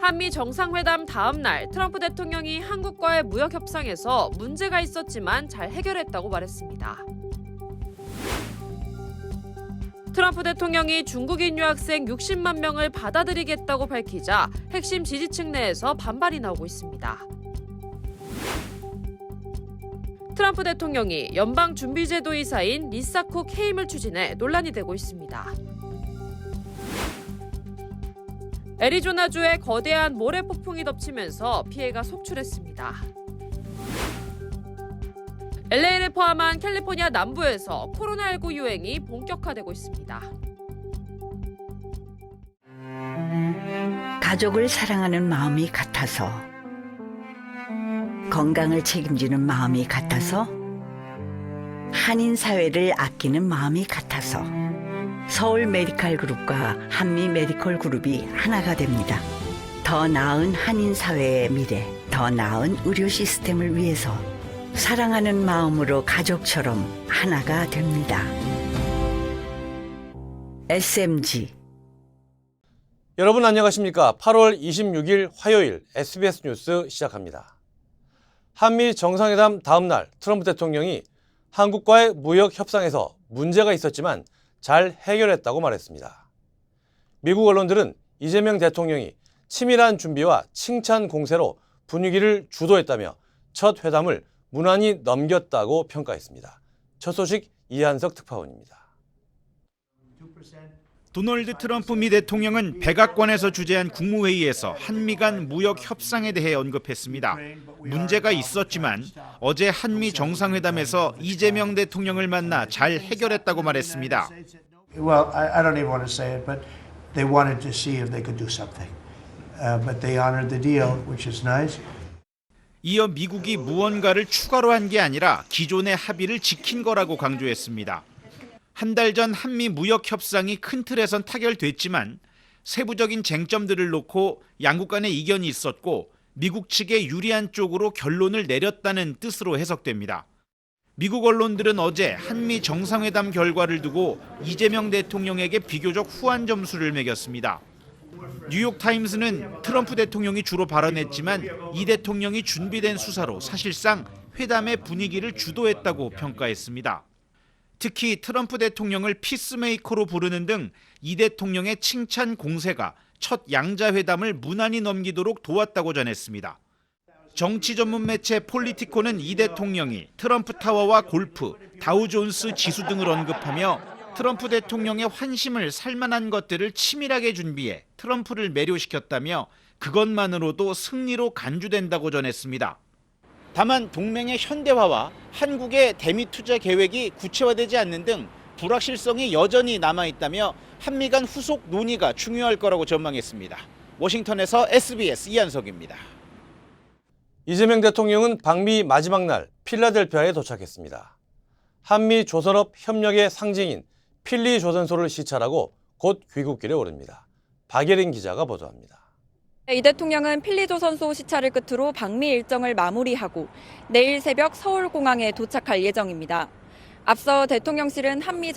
한미 정상회담 다음 날 트럼프 대통령이 한국과의 무역 협상에서 문제가 있었지만 잘 해결했다고 말했습니다. 트럼프 대통령이 중국인 유학생 60만 명을 받아들이겠다고 밝히자 핵심 지지층 내에서 반발이 나오고 있습니다. 트럼프 대통령이 연방준비제도 이사인 리사 쿡 해임을 추진해 논란이 되고 있습니다. 애리조나주에 거대한 모래 폭풍이 덮치면서 피해가 속출했습니다. LA를 포함한 캘리포니아 남부에서 코로나19 유행이 본격화되고 있습니다. 가족을 사랑하는 마음이 같아서, 건강을 책임지는 마음이 같아서, 한인 사회를 아끼는 마음이 같아서 서울 메디칼 그룹과 한미 메디컬 그룹이 하나가 됩니다. 더 나은 한인 사회의 미래, 더 나은 의료 시스템을 위해서 사랑하는 마음으로 가족처럼 하나가 됩니다. SMG. 여러분 안녕하십니까? 8월 26일 화요일 SBS 뉴스 시작합니다. 한미 정상회담 다음 날 트럼프 대통령이 한국과의 무역 협상에서 문제가 있었지만 잘 해결했다고 말했습니다. 미국 언론들은 이재명 대통령이 치밀한 준비와 칭찬 공세로 분위기를 주도했다며 첫 회담을 무난히 넘겼다고 평가했습니다. 첫 소식 이한석 특파원입니다. 도널드 트럼프 미 대통령은 백악관에서 주재한 국무회의에서 한미 간 무역 협상에 대해 언급했습니다. 문제가 있었지만 어제 한미 정상회담에서 이재명 대통령을 만나 잘 해결했다고 말했습니다. Well, I don't even want to say it, but they wanted to see if they could do something. But they honored the deal, which is nice. 이어 미국이 무언가를 추가로 한 게 아니라 기존의 합의를 지킨 거라고 강조했습니다. 한 달 전 한미 무역 협상이 큰 틀에선 타결됐지만 세부적인 쟁점들을 놓고 양국 간의 이견이 있었고 미국 측에 유리한 쪽으로 결론을 내렸다는 뜻으로 해석됩니다. 미국 언론들은 어제 한미 정상회담 결과를 두고 이재명 대통령에게 비교적 후한 점수를 매겼습니다. 뉴욕타임스는 트럼프 대통령이 주로 발언했지만 이 대통령이 준비된 수사로 사실상 회담의 분위기를 주도했다고 평가했습니다. 특히 트럼프 대통령을 피스메이커로 부르는 등 이 대통령의 칭찬 공세가 첫 양자회담을 무난히 넘기도록 도왔다고 전했습니다. 정치 전문 매체 폴리티코는 이 대통령이 트럼프 타워와 골프, 다우존스 지수 등을 언급하며 트럼프 대통령의 환심을 살만한 것들을 치밀하게 준비해 트럼프를 매료시켰다며 그것만으로도 승리로 간주된다고 전했습니다. 다만 동맹의 현대화와 한국의 대미 투자 계획이 구체화되지 않는 등 불확실성이 여전히 남아있다며 한미 간 후속 논의가 중요할 거라고 전망했습니다. 워싱턴에서 SBS 이한석입니다. 이재명 대통령은 방미 마지막 날 필라델피아에 도착했습니다. 한미 조선업 협력의 상징인 필리 조선소를 시찰하고 곧 귀국길에 오릅니다. 박예린 기자가 보도합니다. 이 대통령은 필리조선소 시찰을 끝으로 방미 일정을 마무리하고 내일 새벽 서울공항에 도착할 예정입니다. 앞서 대통령실은 한미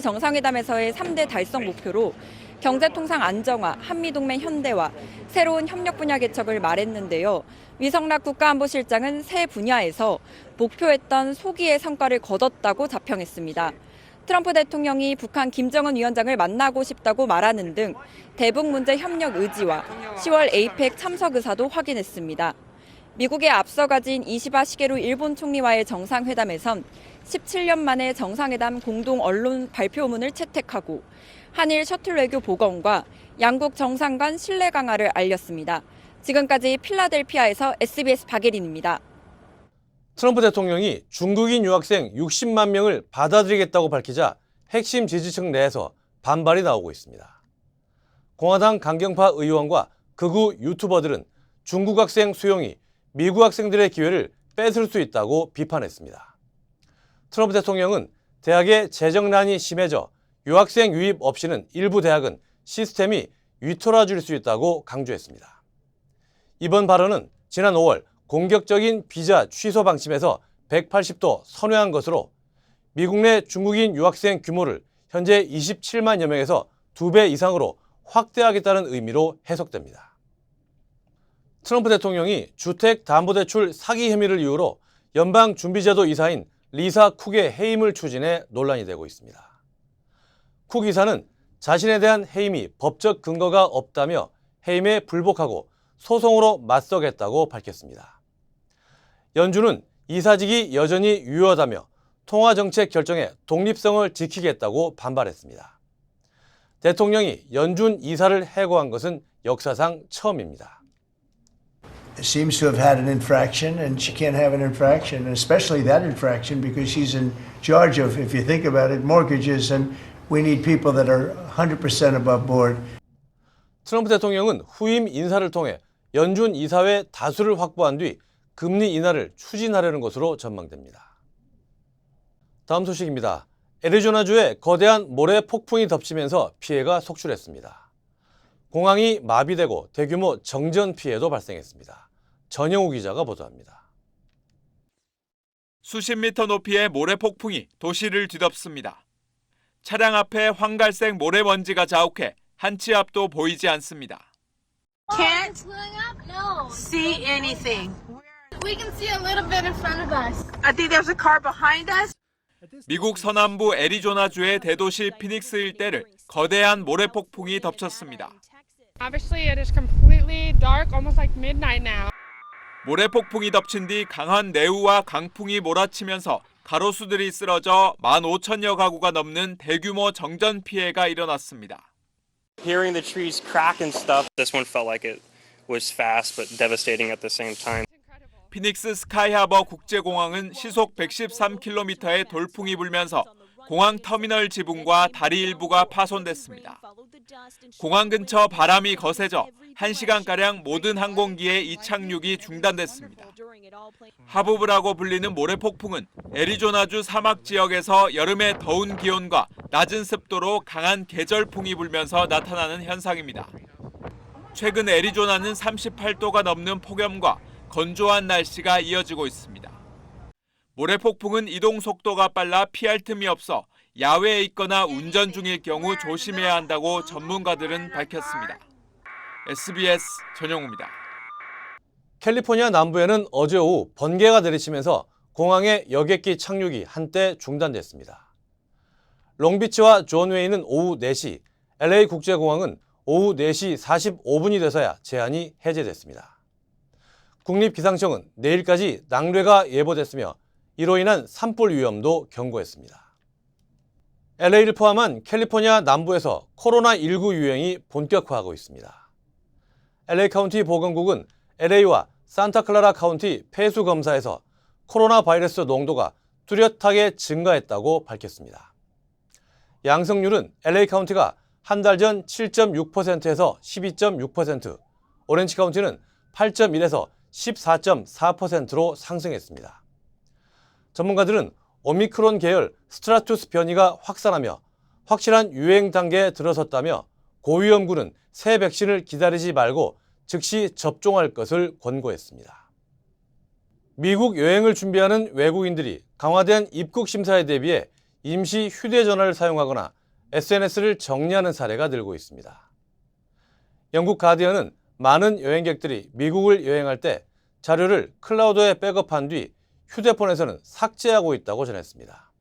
정상회담에서의 3대 달성 목표로 경제통상 안정화, 한미동맹 현대화, 새로운 협력 분야 개척을 말했는데요. 위성락 국가안보실장은 새 분야에서 목표했던 소기의 성과를 거뒀다고 자평했습니다. 트럼프 대통령이 북한 김정은 위원장을 만나고 싶다고 말하는 등 대북 문제 협력 의지와 10월 에이펙 참석 의사도 확인했습니다. 미국에 앞서 가진 이시바 시게루 일본 총리와의 정상회담에선 17년 만에 정상회담 공동 언론 발표문을 채택하고 한일 셔틀 외교 복원과 양국 정상 간 신뢰 강화를 알렸습니다. 지금까지 필라델피아에서 SBS 박예린입니다. 트럼프 대통령이 중국인 유학생 60만 명을 받아들이겠다고 밝히자 핵심 지지층 내에서 반발이 나오고 있습니다. 공화당 강경파 의원과 극우 유튜버들은 중국 학생 수용이 미국 학생들의 기회를 뺏을 수 있다고 비판했습니다. 트럼프 대통령은 대학의 재정난이 심해져 유학생 유입 없이는 일부 대학은 시스템이 위토라질 수 있다고 강조했습니다. 이번 발언은 지난 5월 공격적인 비자 취소 방침에서 180도 선회한 것으로 미국 내 중국인 유학생 규모를 현재 27만여 명에서 2배 이상으로 확대하겠다는 의미로 해석됩니다. 트럼프 대통령이 주택담보대출 사기 혐의를 이유로 연방준비제도 이사인 리사 쿡의 해임을 추진해 논란이 되고 있습니다. 쿡 이사는 자신에 대한 해임이 법적 근거가 없다며 해임에 불복하고 소송으로 맞서겠다고 밝혔습니다. 연준은 이사직이 여전히 유효하다며 통화정책 결정의 독립성을 지키겠다고 반발했습니다. 대통령이 연준 이사를 해고한 것은 역사상 처음입니다. Seems to have had an infraction, and she can't have an infraction, and especially that infraction because she's in charge of, if you think about it, mortgages, and we need people that are 100% above board. 트럼프 대통령은 후임 인사를 통해 연준 이사회 다수를 확보한 뒤 금리 인하를 추진하려는 것으로 전망됩니다. 다음 소식입니다. 애리조나주에 거대한 모래 폭풍이 덮치면서 피해가 속출했습니다. 공항이 마비되고 대규모 정전 피해도 발생했습니다. 전영우 기자가 보도합니다. 수십 미터 높이의 모래폭풍이 도시를 뒤덮습니다. 차량 앞에 황갈색 모래먼지가 자욱해 한 치 앞도 보이지 않습니다. Can't see anything. We can see a little bit in front of us. I think there's a car behind us. 미국 서남부 애리조나주의 대도시 피닉스 일대를 거대한 모래폭풍이 덮쳤습니다. Obviously, it is completely dark, almost like midnight now. 모래폭풍이 덮친 뒤 강한 내우와 강풍이 몰아치면서 가로수들이 쓰러져 15,000여 가구가 넘는 대규모 정전 피해가 일어났습니다. Hearing the trees crack and stuff, this one felt like it was fast but devastating at the same time. 피닉스 스카이하버 국제공항은 시속 113km의 돌풍이 불면서 공항 터미널 지붕과 다리 일부가 파손됐습니다. 공항 근처 바람이 거세져 1시간가량 모든 항공기의 이착륙이 중단됐습니다. 하부브라고 불리는 모래폭풍은 애리조나주 사막 지역에서 여름의 더운 기온과 낮은 습도로 강한 계절풍이 불면서 나타나는 현상입니다. 최근 애리조나는 38도가 넘는 폭염과 건조한 날씨가 이어지고 있습니다. 모래폭풍은 이동 속도가 빨라 피할 틈이 없어 야외에 있거나 운전 중일 경우 조심해야 한다고 전문가들은 밝혔습니다. SBS 전영우입니다. 캘리포니아 남부에는 어제 오후 번개가 내리치면서 공항의 여객기 착륙이 한때 중단됐습니다. 롱비치와 존웨이는 오후 4시, LA 국제공항은 오후 4시 45분이 돼서야 제한이 해제됐습니다. 국립기상청은 내일까지 낙뢰가 예보됐으며 이로 인한 산불 위험도 경고했습니다. LA를 포함한 캘리포니아 남부에서 코로나19 유행이 본격화하고 있습니다. LA 카운티 보건국은 LA와 산타클라라 카운티 폐수 검사에서 코로나 바이러스 농도가 뚜렷하게 증가했다고 밝혔습니다. 양성률은 LA 카운티가 한 달 전 7.6%에서 12.6%, 오렌지 카운티는 8.1에서 14.4%로 상승했습니다. 전문가들은 오미크론 계열 스트라투스 변이가 확산하며 확실한 유행 단계에 들어섰다며 고위험군은 새 백신을 기다리지 말고 즉시 접종할 것을 권고했습니다. 미국 여행을 준비하는 외국인들이 강화된 입국 심사에 대비해 임시 휴대전화를 사용하거나 SNS를 정리하는 사례가 늘고 있습니다. 영국 가디언은 많은 여행객들이 미국을 여행할 때 자료를 클라우드에 백업한 뒤 휴대폰에서는 삭제하고 있다고 전했습니다.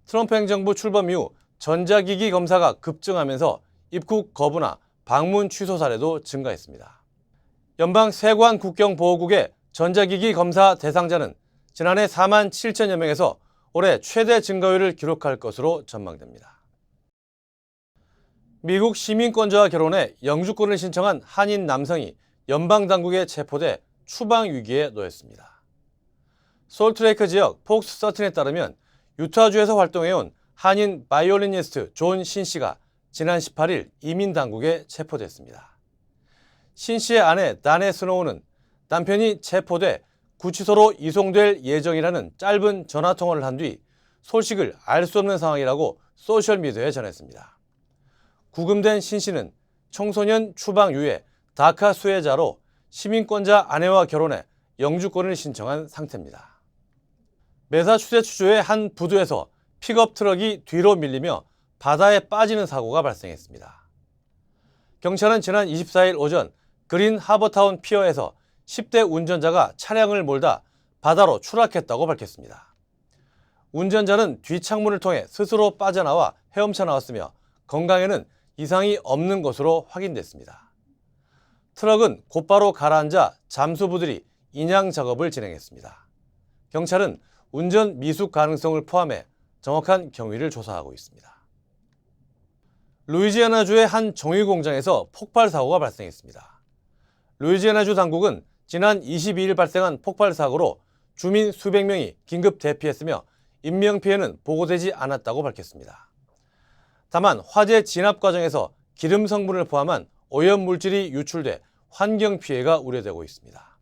트럼프 행정부 출범 이후 전자기기 검사가 급증하면서 입국 거부나 방문 취소 사례도 증가했습니다. 연방 세관 국경보호국의 전자기기 검사 대상자는 지난해 4만 7천여 명에서 올해 최대 증가율을 기록할 것으로 전망됩니다. 미국 시민권자와 결혼해 영주권을 신청한 한인 남성이 연방당국에 체포돼 추방 위기에 놓였습니다. 솔트레이크 지역 폭스 13에 따르면 유타주에서 활동해온 한인 바이올리니스트 존 신 씨가 지난 18일 이민당국에 체포됐습니다. 신 씨의 아내 다네 스노우는 남편이 체포돼 구치소로 이송될 예정이라는 짧은 전화통화를 한 뒤 소식을 알 수 없는 상황이라고 소셜미디어에 전했습니다. 구금된 신 씨는 청소년 추방 이후에 다카 수혜자로 시민권자 아내와 결혼해 영주권을 신청한 상태입니다. 매사추세츠주의 한 부두에서 픽업 트럭이 뒤로 밀리며 바다에 빠지는 사고가 발생했습니다. 경찰은 지난 24일 오전 그린 하버타운 피어에서 10대 운전자가 차량을 몰다 바다로 추락했다고 밝혔습니다. 운전자는 뒷창문을 통해 스스로 빠져나와 헤엄쳐 나왔으며 건강에는 이상이 없는 것으로 확인됐습니다. 트럭은 곧바로 가라앉아 잠수부들이 인양 작업을 진행했습니다. 경찰은 운전 미숙 가능성을 포함해 정확한 경위를 조사하고 있습니다. 루이지애나주의 한 정유 공장에서 폭발 사고가 발생했습니다. 루이지애나주 당국은 지난 22일 발생한 폭발 사고로 주민 수백 명이 긴급 대피했으며 인명피해는 보고되지 않았다고 밝혔습니다. 다만 화재 진압 과정에서 기름 성분을 포함한 오염물질이 유출돼 환경피해가 우려되고 있습니다.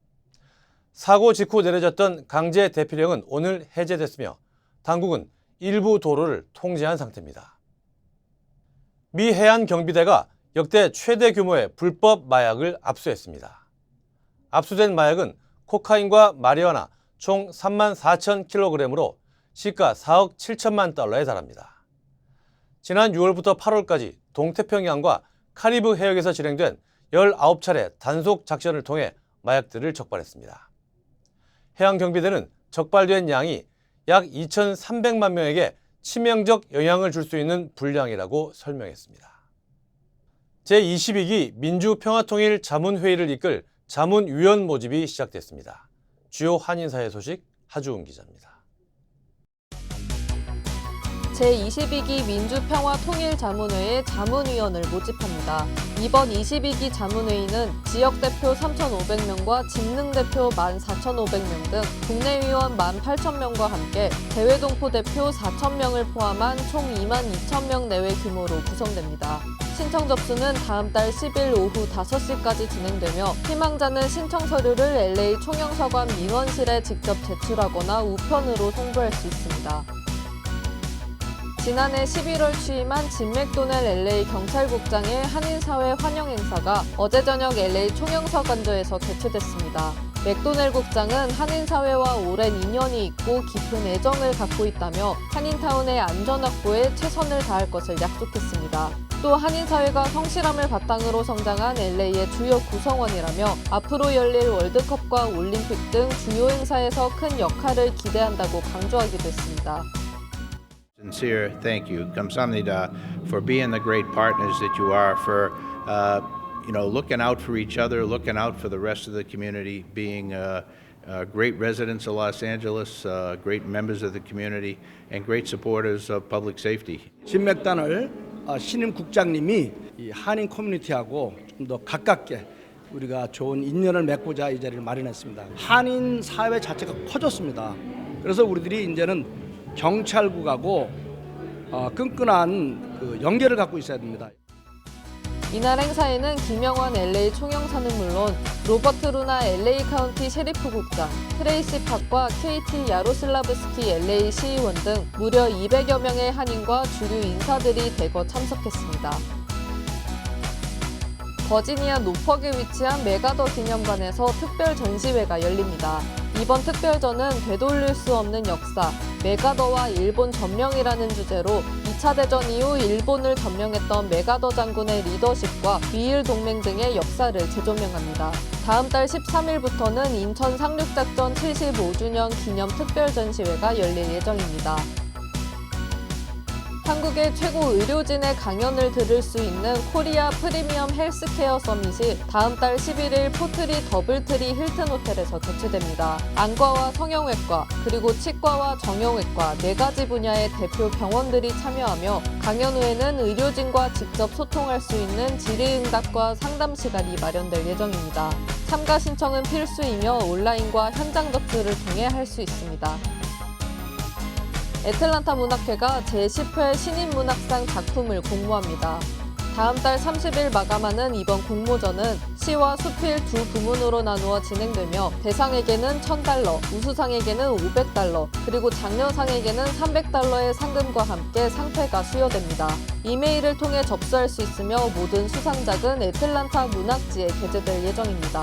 사고 직후 내려졌던 강제 대피령은 오늘 해제됐으며 당국은 일부 도로를 통제한 상태입니다. 미 해안경비대가 역대 최대 규모의 불법 마약을 압수했습니다. 압수된 마약은 코카인과 마리화나 총 34,000kg으로 시가 4억 7천만 달러에 달합니다. 지난 6월부터 8월까지 동태평양과 카리브 해역에서 진행된 19차례 단속 작전을 통해 마약들을 적발했습니다. 해양경비대는 적발된 양이 약 2,300만 명에게 치명적 영향을 줄 수 있는 분량이라고 설명했습니다. 제22기 민주평화통일 자문회의를 이끌 자문위원 모집이 시작됐습니다. 주요 한인사회 소식 하주은 기자입니다. 제22기 민주평화통일자문회의 자문위원을 모집합니다. 이번 22기 자문회의는 지역대표 3,500명과 직능대표 14,500명 등 국내위원 18,000명과 함께 대외동포대표 4,000명을 포함한 총 22,000명 내외 규모로 구성됩니다. 신청 접수는 다음 달 10일 오후 5시까지 진행되며 희망자는 신청 서류를 LA 총영사관 민원실에 직접 제출하거나 우편으로 송부할 수 있습니다. 지난해 11월 취임한 진 맥도넬 LA 경찰국장의 한인사회 환영 행사가 어제 저녁 LA 총영사관저에서 개최됐습니다. 맥도넬 국장은 한인사회와 오랜 인연이 있고 깊은 애정을 갖고 있다며 한인타운의 안전 확보에 최선을 다할 것을 약속했습니다. 또 한인사회가 성실함을 바탕으로 성장한 LA의 주요 구성원이라며 앞으로 열릴 월드컵과 올림픽 등 주요 행사에서 큰 역할을 기대한다고 강조하기도 했습니다. Sincere thank you, 감사합니다, for being the great partners that you are, for looking out for each other, looking out for the rest of the community, being great residents of Los Angeles, great members of the community, and great supporters of public safety. 진 맥도넬 신임 국장님이 이 한인 커뮤니티하고 좀 더 가깝게 우리가 좋은 인연을 맺고자 이 자리를 마련했습니다. 한인 사회 자체가 커졌습니다. 그래서 우리들이 이제는 경찰국하고 끈끈한 그 연계를 갖고 있어야 됩니다. 이날 행사에는 김영환 LA 총영사는 물론 로버트 루나 LA 카운티 셰리프 국장, 트레이시 팍과 KT 야로슬라브스키 LA 시의원 등 무려 200여 명의 한인과 주류 인사들이 대거 참석했습니다. 버지니아 노퍽에 위치한 메가더 기념관에서 특별 전시회가 열립니다. 이번 특별전은 되돌릴 수 없는 역사, 메가더와 일본 점령이라는 주제로 2차 대전 이후 일본을 점령했던 메가더 장군의 리더십과 미일 동맹 등의 역사를 재조명합니다. 다음 달 13일부터는 인천 상륙작전 75주년 기념 특별 전시회가 열릴 예정입니다. 한국의 최고 의료진의 강연을 들을 수 있는 코리아 프리미엄 헬스케어 서밋이 다음 달 11일 포트리 더블트리 힐튼 호텔에서 개최됩니다. 안과와 성형외과, 그리고 치과와 정형외과 4가지 분야의 대표 병원들이 참여하며 강연 후에는 의료진과 직접 소통할 수 있는 질의응답과 상담 시간이 마련될 예정입니다. 참가 신청은 필수이며 온라인과 현장 접수를 통해 할 수 있습니다. 애틀란타 문학회가 제10회 신인문학상 작품을 공모합니다. 다음 달 30일 마감하는 이번 공모전은 시와 수필 두 부문으로 나누어 진행되며 대상에게는 $1,000, 우수상에게는 $500, 그리고 장려상에게는 $300의 상금과 함께 상패가 수여됩니다. 이메일을 통해 접수할 수 있으며 모든 수상작은 애틀란타 문학지에 게재될 예정입니다.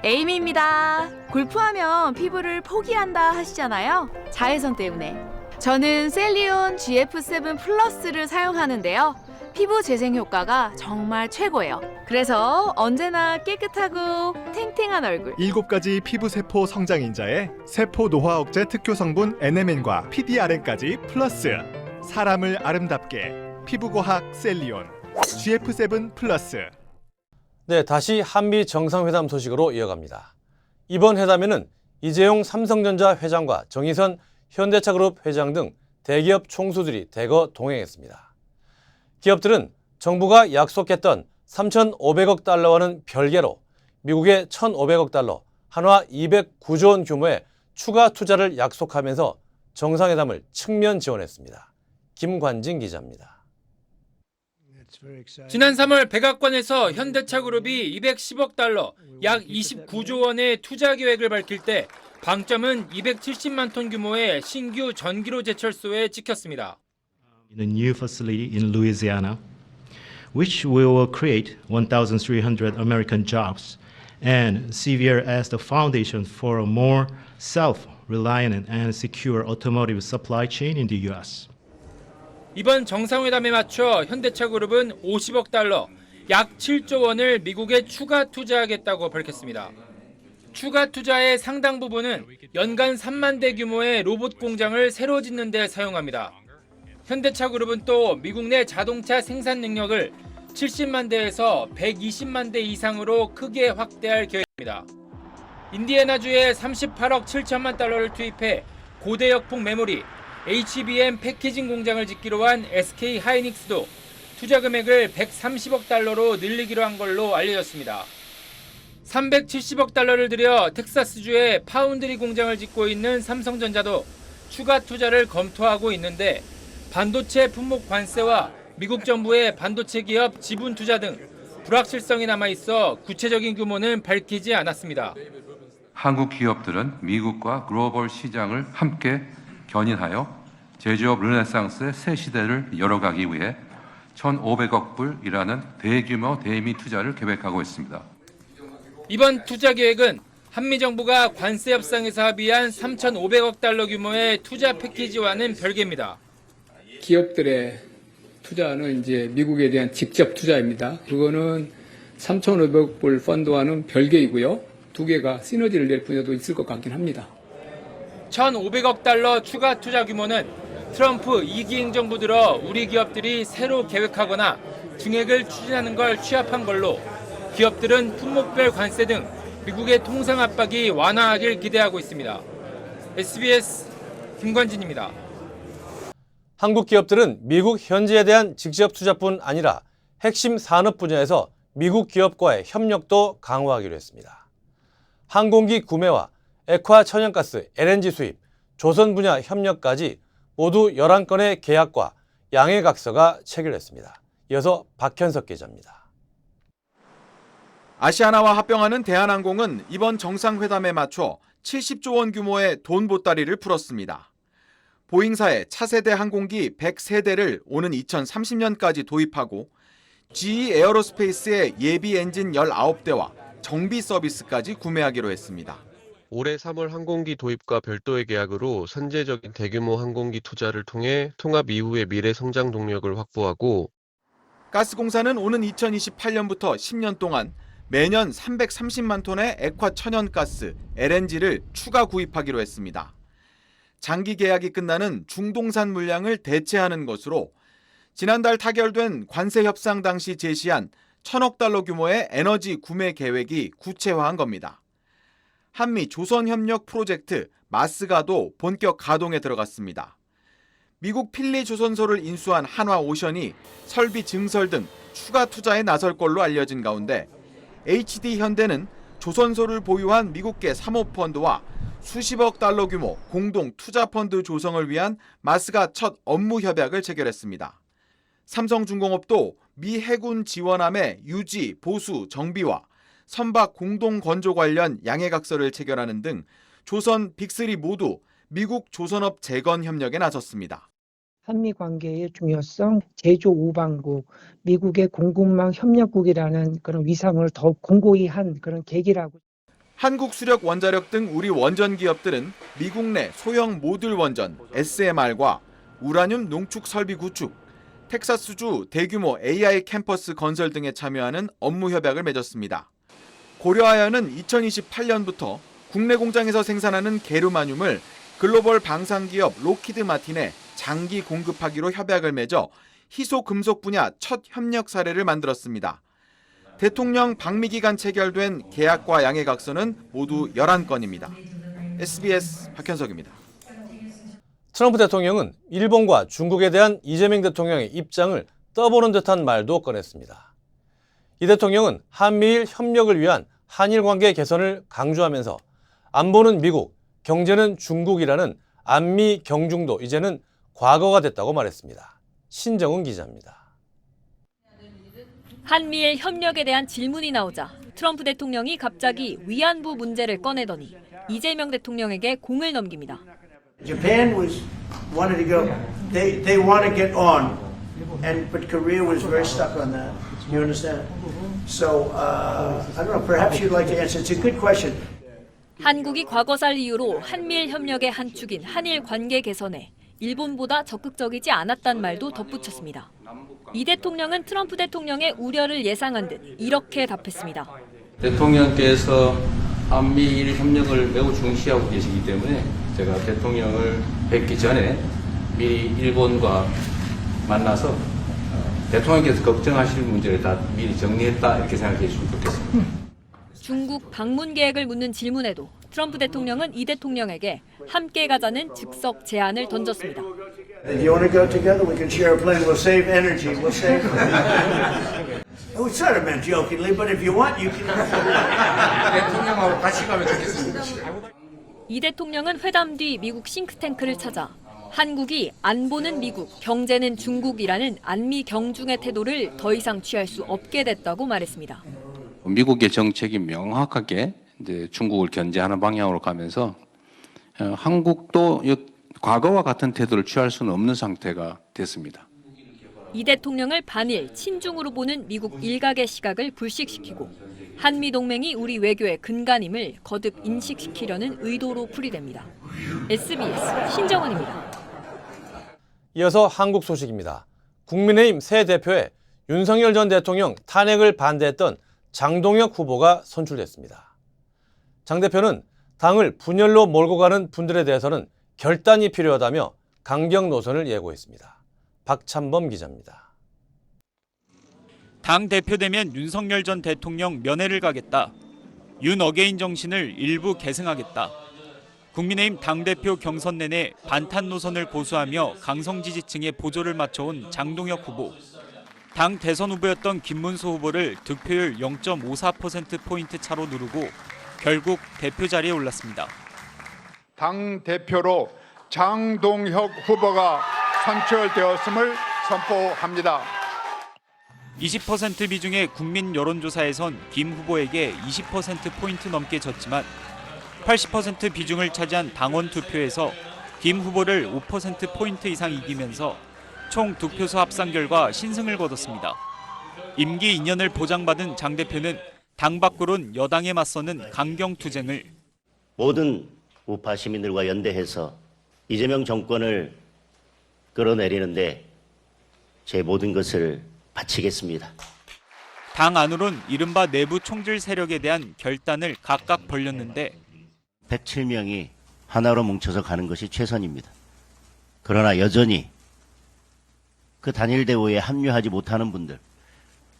에이미입니다. 골프하면 피부를 포기한다 하시잖아요. 자외선 때문에. 저는 셀리온 GF7 플러스를 사용하는데요. 피부 재생 효과가 정말 최고예요. 그래서 언제나 깨끗하고 탱탱한 얼굴. 7가지 피부세포 성장인자에 세포 노화 억제 특효 성분 NMN과 PDRN까지 플러스. 사람을 아름답게 피부과학 셀리온 GF7 플러스. 네, 다시 한미 정상회담 소식으로 이어갑니다. 이번 회담에는 이재용 삼성전자 회장과 정의선 현대차그룹 회장 등 대기업 총수들이 대거 동행했습니다. 기업들은 정부가 약속했던 3,500억 달러와는 별개로 미국의 1,500억 달러, 한화 209조 원 규모의 추가 투자를 약속하면서 정상회담을 측면 지원했습니다. 김관진 기자입니다. 지난 3월 백악관에서 현대차그룹이 210억 달러, 약 29조 원의 투자 계획을 밝힐 때 방점은 270만 톤 규모의 신규 전기로 제철소에 찍혔습니다. In a new facility in Louisiana, which will create 1,300 American jobs and serve as the foundation for a more self-reliant and secure automotive supply chain in the U.S. 이번 정상회담에 맞춰 현대차그룹은 50억 달러, 약 7조 원을 미국에 추가 투자하겠다고 밝혔습니다. 추가 투자의 상당 부분은 연간 3만 대 규모의 로봇 공장을 새로 짓는 데 사용합니다. 현대차그룹은 또 미국 내 자동차 생산 능력을 70만 대에서 120만 대 이상으로 크게 확대할 계획입니다. 인디애나주에 38억 7천만 달러를 투입해 고대 역폭 메모리, HBM 패키징 공장을 짓기로 한 SK 하이닉스도 투자 금액을 130억 달러로 늘리기로 한 걸로 알려졌습니다. 370억 달러를 들여 텍사스주에 파운드리 공장을 짓고 있는 삼성전자도 추가 투자를 검토하고 있는데 반도체 품목 관세와 미국 정부의 반도체 기업 지분 투자 등 불확실성이 남아있어 구체적인 규모는 밝히지 않았습니다. 한국 기업들은 미국과 글로벌 시장을 함께 견인하여 제조업 르네상스의 새 시대를 열어가기 위해 1,500억 불이라는 대규모 대미 투자를 계획하고 있습니다. 이번 투자 계획은 한미 정부가 관세 협상에서 합의한 3,500억 달러 규모의 투자 패키지와는 별개입니다. 기업들의 투자는 이제 미국에 대한 직접 투자입니다. 그거는 3,500억 불 펀드와는 별개이고요. 두 개가 시너지를 낼 분야도 있을 것 같긴 합니다. 1,500억 달러 추가 투자 규모는 트럼프 2기 행정부 들어 우리 기업들이 새로 계획하거나 증액을 추진하는 걸 취합한 걸로 기업들은 품목별 관세 등 미국의 통상 압박이 완화하길 기대하고 있습니다. SBS 김관진입니다. 한국 기업들은 미국 현지에 대한 직접 투자뿐 아니라 핵심 산업 분야에서 미국 기업과의 협력도 강화하기로 했습니다. 항공기 구매와 액화 천연가스, LNG 수입, 조선 분야 협력까지 모두 11건의 계약과 양해각서가 체결됐습니다. 이어서 박현석 기자입니다. 아시아나와 합병하는 대한항공은 이번 정상회담에 맞춰 70조 원 규모의 돈 보따리를 풀었습니다. 보잉사의 차세대 항공기 103대를 오는 2030년까지 도입하고 GE 에어로스페이스의 예비 엔진 19대와 정비 서비스까지 구매하기로 했습니다. 올해 3월 항공기 도입과 별도의 계약으로 선제적인 대규모 항공기 투자를 통해 통합 이후의 미래 성장 동력을 확보하고 가스공사는 오는 2028년부터 10년 동안 매년 330만 톤의 액화 천연가스, LNG를 추가 구입하기로 했습니다. 장기 계약이 끝나는 중동산 물량을 대체하는 것으로 지난달 타결된 관세 협상 당시 제시한 1,000억 달러 규모의 에너지 구매 계획이 구체화한 겁니다. 한미 조선협력 프로젝트 마스가도 본격 가동에 들어갔습니다. 미국 필리 조선소를 인수한 한화오션이 설비 증설 등 추가 투자에 나설 걸로 알려진 가운데 HD현대는 조선소를 보유한 미국계 사모펀드와 수십억 달러 규모 공동 투자펀드 조성을 위한 마스가 첫 업무 협약을 체결했습니다. 삼성중공업도 미 해군 지원함의 유지, 보수, 정비와 선박 공동 건조 관련 양해각서를 체결하는 등 조선 빅3 모두 미국 조선업 재건 협력에 나섰습니다. 한미 관계의 중요성, 제조 우방국, 미국의 공급망 협력국이라는 그런 위상을 더욱 공고히 한 그런 계기라고. 한국수력, 원자력 등 우리 원전 기업들은 미국 내 소형 모듈 원전 SMR과 우라늄 농축 설비 구축, 텍사스주 대규모 AI 캠퍼스 건설 등에 참여하는 업무 협약을 맺었습니다. 고려아연은 2028년부터 국내 공장에서 생산하는 게르마늄을 글로벌 방산기업 로키드 마틴에 장기 공급하기로 협약을 맺어 희소금속 분야 첫 협력 사례를 만들었습니다. 대통령 방미 기간 체결된 계약과 양해각서는 모두 11건입니다. SBS 박현석입니다. 트럼프 대통령은 일본과 중국에 대한 이재명 대통령의 입장을 떠보는 듯한 말도 꺼냈습니다. 이 대통령은 한미일 협력을 위한 한일 관계 개선을 강조하면서 안보는 미국, 경제는 중국이라는 안미 경중도 이제는 과거가 됐다고 말했습니다. 신정은 기자입니다. 한미일 협력에 대한 질문이 나오자 트럼프 대통령이 갑자기 위안부 문제를 꺼내더니 이재명 대통령에게 공을 넘깁니다. Japan wanted to go. They want to get on, but Korea was very stuck on that. You understand? So I don't know. Perhaps you'd like to answer. It's a good question. 한국이 과거살 이유로 한미일 협력의 한 축인 한일 관계 개선에 일본보다 적극적이지 않았단 말도 덧붙였습니다. 이 대통령은 트럼프 대통령의 우려를 예상한 듯 이렇게 답했습니다. 대통령께서 한미일 협력을 매우 중시하고 계시기 때문에 제가 대통령을 뵙기 전에 미리 일본과 만나서 대통령께서 걱정하실 문제를 다 미리 정리했다 이렇게 생각해 주시면 좋겠습니다. 중국 방문 계획을 묻는 질문에도 트럼프 대통령은 이 대통령에게 함께 가자는 즉석 제안을 던졌습니다. If you want to go together, we can share a plane. We'll save energy. We'll save. We sort of meant jokingly, but if you want, you can. 대통령하고 같이 가면 좋겠습니다. 이 대통령은 회담 뒤 미국 싱크탱크를 찾아 한국이 안보는 미국, 경제는 중국이라는 안미 경중의 태도를 더 이상 취할 수 없게 됐다고 말했습니다. 미국의 정책이 명확하게 이제 중국을 견제하는 방향으로 가면서 한국도 과거와 같은 태도를 취할 수는 없는 상태가 됐습니다. 이 대통령을 반일, 친중으로 보는 미국 일각의 시각을 불식시키고 한미 동맹이 우리 외교의 근간임을 거듭 인식시키려는 의도로 풀이됩니다. SBS 신정은입니다. 이어서 한국 소식입니다. 국민의힘 새 대표에 윤석열 전 대통령 탄핵을 반대했던 장동혁 후보가 선출됐습니다. 장 대표는 당을 분열로 몰고 가는 분들에 대해서는 결단이 필요하다며 강경 노선을 예고했습니다. 박찬범 기자입니다. 당 대표 되면 윤석열 전 대통령 면회를 가겠다. 윤 어게인 정신을 일부 계승하겠다. 국민의힘 당대표 경선 내내 반탄 노선을 고수하며 강성 지지층의 보조를 맞춰온 장동혁 후보. 당 대선 후보였던 김문수 후보를 득표율 0.54%포인트 차로 누르고 결국 대표 자리에 올랐습니다. 당 대표로 장동혁 후보가 선출되었음을 선포합니다. 20% 비중의 국민 여론조사에선 김 후보에게 20%포인트 넘게 졌지만 80% 비중을 차지한 당원 투표에서 김 후보를 5%포인트 이상 이기면서 총 득표수 합산 결과 신승을 거뒀습니다. 임기 2년을 보장받은 장 대표는 당 밖으론 여당에 맞서는 강경 투쟁을 모든 우파 시민들과 연대해서 이재명 정권을 끌어내리는데 제 모든 것을 바치겠습니다. 당 안으론 이른바 내부 총질 세력에 대한 결단을 각각 벌렸는데 107명이 하나로 뭉쳐서 가는 것이 최선입니다. 그러나 여전히 그 단일 대우에 합류하지 못하는 분들,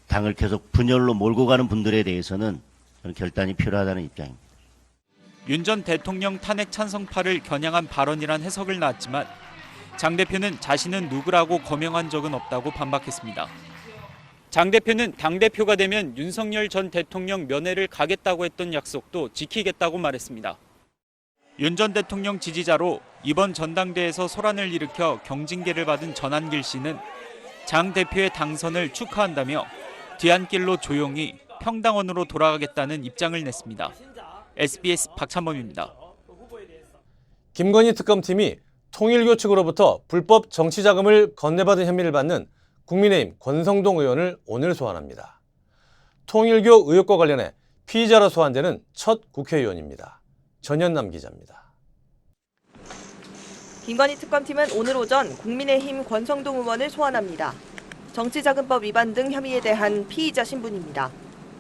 당을 계속 분열로 몰고 가는 분들에 대해서는 저는 결단이 필요하다는 입장입니다. 윤 전 대통령 탄핵 찬성파를 겨냥한 발언이란 해석을 낳았지만 장 대표는 자신은 누구라고 거명한 적은 없다고 반박했습니다. 장 대표는 당대표가 되면 윤석열 전 대통령 면회를 가겠다고 했던 약속도 지키겠다고 말했습니다. 윤 전 대통령 지지자로 이번 전당대회에서 소란을 일으켜 경징계를 받은 전한길 씨는 장 대표의 당선을 축하한다며 뒤안길로 조용히 평당원으로 돌아가겠다는 입장을 냈습니다. SBS 박찬범입니다. 김건희 특검팀이 통일교 측으로부터 불법 정치자금을 건네받은 혐의를 받는 국민의힘 권성동 의원을 오늘 소환합니다. 통일교 의혹과 관련해 피의자로 소환되는 첫 국회의원입니다. 전현남 기자입니다. 김건희 특검팀은 오늘 오전 국민의힘 권성동 의원을 소환합니다. 정치자금법 위반 등 혐의에 대한 피의자 신분입니다.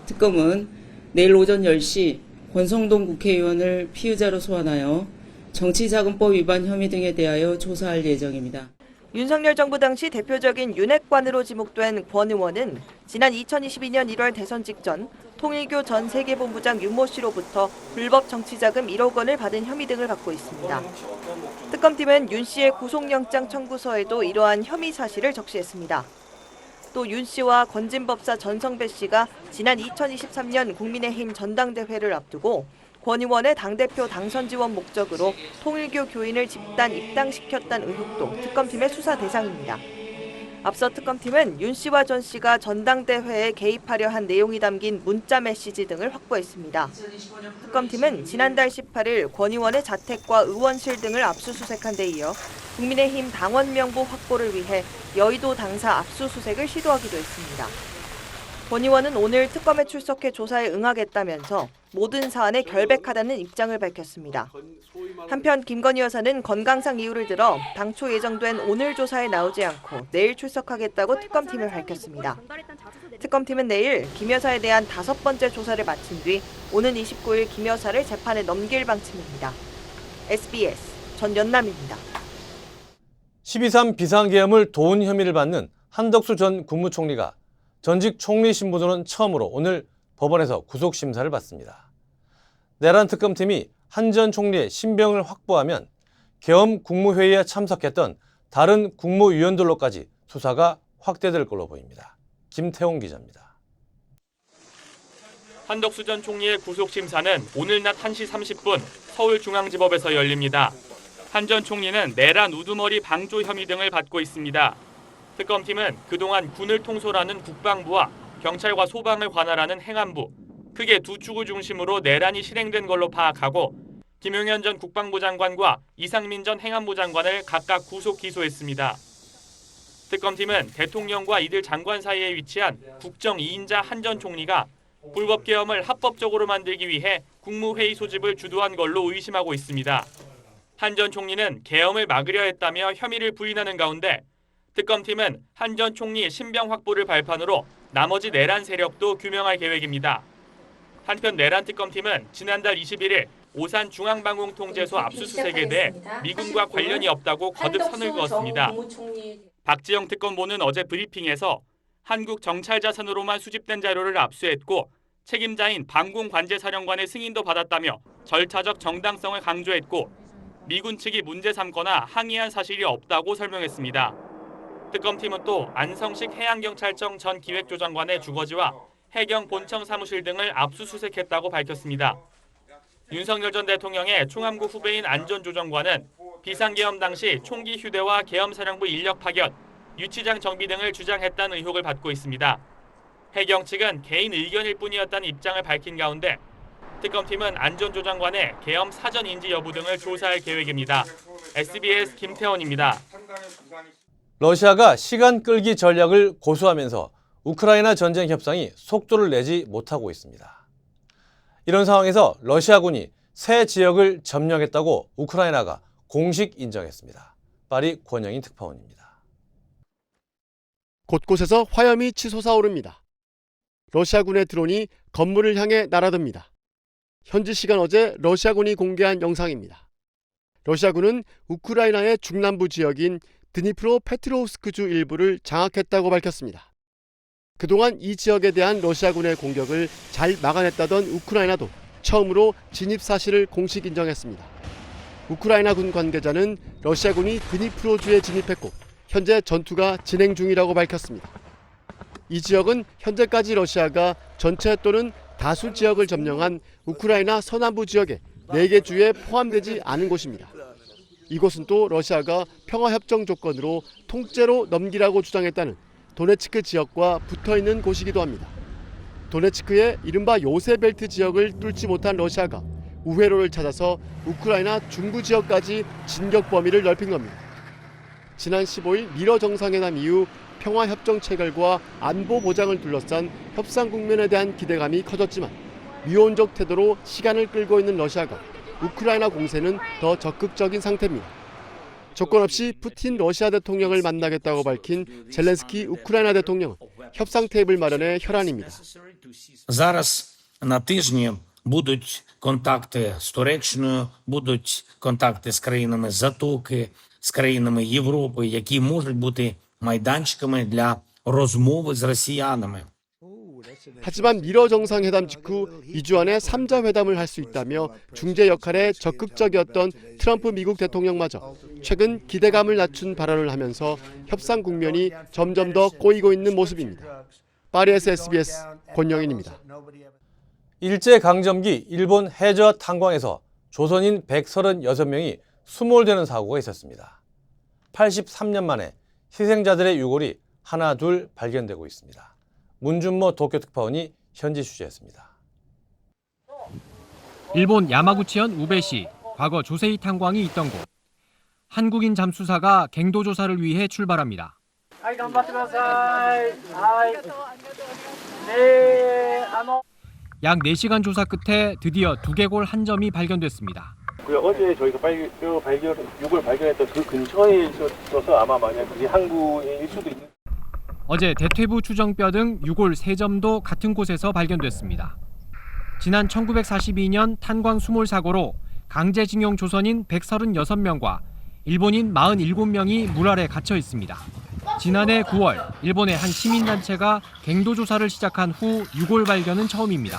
특검은 내일 오전 10시 권성동 국회의원을 피의자로 소환하여 정치자금법 위반 혐의 등에 대하여 조사할 예정입니다. 윤석열 정부 당시 대표적인 윤핵관으로 지목된 권 의원은 지난 2022년 1월 대선 직전 통일교 전 세계본부장 윤모 씨로부터 불법 정치자금 1억 원을 받은 혐의 등을 받고 있습니다. 특검팀은 윤 씨의 구속영장 청구서에도 이러한 혐의 사실을 적시했습니다. 또 윤 씨와 건진법사 전성배 씨가 지난 2023년 국민의힘 전당대회를 앞두고 권 의원의 당대표 당선 지원 목적으로 통일교 교인을 집단 입당시켰다는 의혹도 특검팀의 수사 대상입니다. 앞서 특검팀은 윤 씨와 전 씨가 전당대회에 개입하려 한 내용이 담긴 문자 메시지 등을 확보했습니다. 특검팀은 지난달 18일 권 의원의 자택과 의원실 등을 압수수색한 데 이어 국민의힘 당원 명부 확보를 위해 여의도 당사 압수수색을 시도하기도 했습니다. 권 의원은 오늘 특검에 출석해 조사에 응하겠다면서 모든 사안에 결백하다는 입장을 밝혔습니다. 한편 김건희 여사는 건강상 이유를 들어 당초 예정된 오늘 조사에 나오지 않고 내일 출석하겠다고 특검팀에 밝혔습니다. 특검팀은 내일 김 여사에 대한 5번째 조사를 마친 뒤 오는 29일 김 여사를 재판에 넘길 방침입니다. SBS 전연남입니다. 12.3 비상계엄을 도운 혐의를 받는 한덕수 전 국무총리가 전직 총리 신분으로는 처음으로 오늘 법원에서 구속심사를 받습니다. 내란 특검팀이 한 전 총리의 신병을 확보하면 계엄 국무회의에 참석했던 다른 국무위원들로까지 수사가 확대될 걸로 보입니다. 김태홍 기자입니다. 한덕수 전 총리의 구속심사는 오늘 낮 1시 30분 서울중앙지법에서 열립니다. 한 전 총리는 내란 우두머리 방조 혐의 등을 받고 있습니다. 특검팀은 그동안 군을 통솔하는 국방부와 경찰과 소방을 관할하는 행안부, 크게 두 축을 중심으로 내란이 실행된 걸로 파악하고 김용현 전 국방부 장관과 이상민 전 행안부 장관을 각각 구속 기소했습니다. 특검팀은 대통령과 이들 장관 사이에 위치한 국정 2인자 한 전 총리가 불법 계엄을 합법적으로 만들기 위해 국무회의 소집을 주도한 걸로 의심하고 있습니다. 한 전 총리는 계엄을 막으려 했다며 혐의를 부인하는 가운데 특검팀은 한 전 총리 신병 확보를 발판으로 나머지 내란 세력도 규명할 계획입니다. 한편 내란 특검팀은 지난달 21일 오산 중앙방공통제소 압수수색에 대해 미군과 관련이 없다고 거듭 선을 그었습니다. 박지영 특검보는 어제 브리핑에서 한국 정찰자산으로만 수집된 자료를 압수했고 책임자인 방공관제사령관의 승인도 받았다며 절차적 정당성을 강조했고 미군 측이 문제 삼거나 항의한 사실이 없다고 설명했습니다. 특검팀은 또 안성식 해양경찰청 전 기획조정관의 주거지와 해경 본청 사무실 등을 압수수색했다고 밝혔습니다. 윤석열 전 대통령의 총암구 후배인 안 전 조정관은 비상계엄 당시 총기 휴대와 계엄사령부 인력 파견, 유치장 정비 등을 주장했다는 의혹을 받고 있습니다. 해경 측은 개인 의견일 뿐이었다는 입장을 밝힌 가운데 특검팀은 안 전 조정관의 계엄 사전 인지 여부 등을 조사할 계획입니다. SBS 김태원입니다. 러시아가 시간 끌기 전략을 고수하면서 우크라이나 전쟁 협상이 속도를 내지 못하고 있습니다. 이런 상황에서 러시아군이 새 지역을 점령했다고 우크라이나가 공식 인정했습니다. 파리 권영인 특파원입니다. 곳곳에서 화염이 치솟아오릅니다. 러시아군의 드론이 건물을 향해 날아듭니다. 현지 시간 어제 러시아군이 공개한 영상입니다. 러시아군은 우크라이나의 중남부 지역인 드니프로 페트로우스크주 일부를 장악했다고 밝혔습니다. 그동안 이 지역에 대한 러시아군의 공격을 잘 막아냈다던 우크라이나도 처음으로 진입 사실을 공식 인정했습니다. 우크라이나 군 관계자는 러시아군이 드니프로주에 진입했고 현재 전투가 진행 중이라고 밝혔습니다. 이 지역은 현재까지 러시아가 전체 또는 다수 지역을 점령한 우크라이나 서남부 지역의 4개 주에 포함되지 않은 곳입니다. 이곳은 또 러시아가 평화협정 조건으로 통째로 넘기라고 주장했다는 도네츠크 지역과 붙어있는 곳이기도 합니다. 도네츠크의 이른바 요새벨트 지역을 뚫지 못한 러시아가 우회로를 찾아서 우크라이나 중부 지역까지 진격 범위를 넓힌 겁니다. 지난 15일 미러 정상회담 이후 평화협정 체결과 안보 보장을 둘러싼 협상 국면에 대한 기대감이 커졌지만 미온적 태도로 시간을 끌고 있는 러시아가 우크라이나 공세는 더 적극적인 상태입니다. 조건 없이 푸틴 러시아 대통령을 만나겠다고 밝힌 젤렌스키 우크라이나 대통령은 협상 테이블 마련에 혈안입니다. Зараз на тижні будуть контакти з Туреччиною, будуть контакти з країнами Затоки, з країнами Європи, які можуть бути майданчиками для розмови з росіянами. 하지만 미러 정상회담 직후 2주 안에 3자 회담을 할 수 있다며 중재 역할에 적극적이었던 트럼프 미국 대통령마저 최근 기대감을 낮춘 발언을 하면서 협상 국면이 점점 더 꼬이고 있는 모습입니다. 파리에서 SBS 권영인입니다. 일제강점기 일본 해저 탄광에서 조선인 136명이 수몰되는 사고가 있었습니다. 83년 만에 희생자들의 유골이 하나 둘 발견되고 있습니다. 문준모 도쿄특파원이 현지 취재했습니다. 일본 야마구치현 우베시, 과거 조세이 탄광이 있던 곳. 한국인 잠수사가 갱도 조사를 위해 출발합니다. 약 4시간 조사 끝에 드디어 두개골 한 점이 발견됐습니다. 어제 저희가 유골 발견했던 그 근처에 있어서 아마 만약 그게 항구일 수도 있는. 어제 대퇴부 추정뼈 등 유골 3점도 같은 곳에서 발견됐습니다. 지난 1942년 탄광 수몰 사고로 강제징용 조선인 136명과 일본인 47명이 물 아래 갇혀 있습니다. 지난해 9월 일본의 한 시민단체가 갱도 조사를 시작한 후 유골 발견은 처음입니다.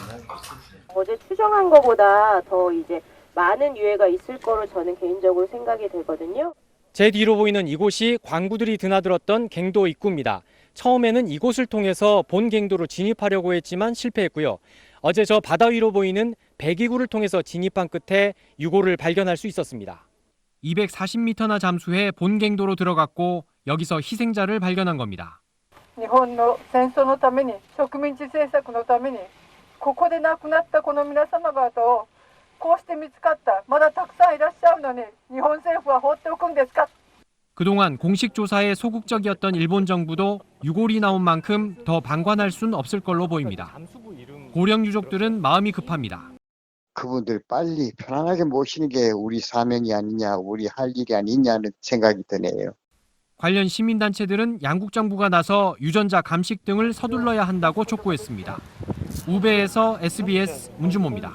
어제 추정한 것보다 더 이제 많은 유해가 있을 거로 저는 개인적으로 생각이 되거든요. 제 뒤로 보이는 이곳이 광부들이 드나들었던 갱도 입구입니다. 처음에는 이곳을 통해서 본 갱도로 진입하려고 했지만 실패했고요. 어제 저 바다 위로 보이는 배기구를 통해서 진입한 끝에 유골을 발견할 수 있었습니다. 240m나 잠수해 본 갱도로 들어갔고 여기서 희생자를 발견한 겁니다. 일본의戦争のために植民地政策のためにここで亡くなったこの皆様方をこうして見つかったまだたくさんいらっしゃるのに日本政府は放っておくんですか? 그동안 공식 조사에 소극적이었던 일본 정부도 유골이 나온 만큼 더 방관할 순 없을 걸로 보입니다. 고령 유족들은 마음이 급합니다. 그분들 빨리 편안하게 모시는 게 우리 사명이 아니냐, 우리 할 일이 아니냐는 생각이 드네요. 관련 시민단체들은 양국 정부가 나서 유전자 감식 등을 서둘러야 한다고 촉구했습니다. 우베에서 SBS 문준모입니다.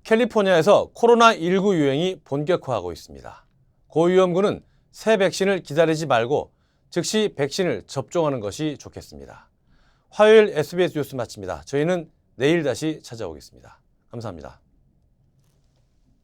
캘리포니아에서 코로나19 유행이 본격화하고 있습니다. 고위험군은 새 백신을 기다리지 말고 즉시 백신을 접종하는 것이 좋겠습니다. 화요일 SBS 뉴스 마칩니다. 저희는 내일 다시 찾아오겠습니다. 감사합니다.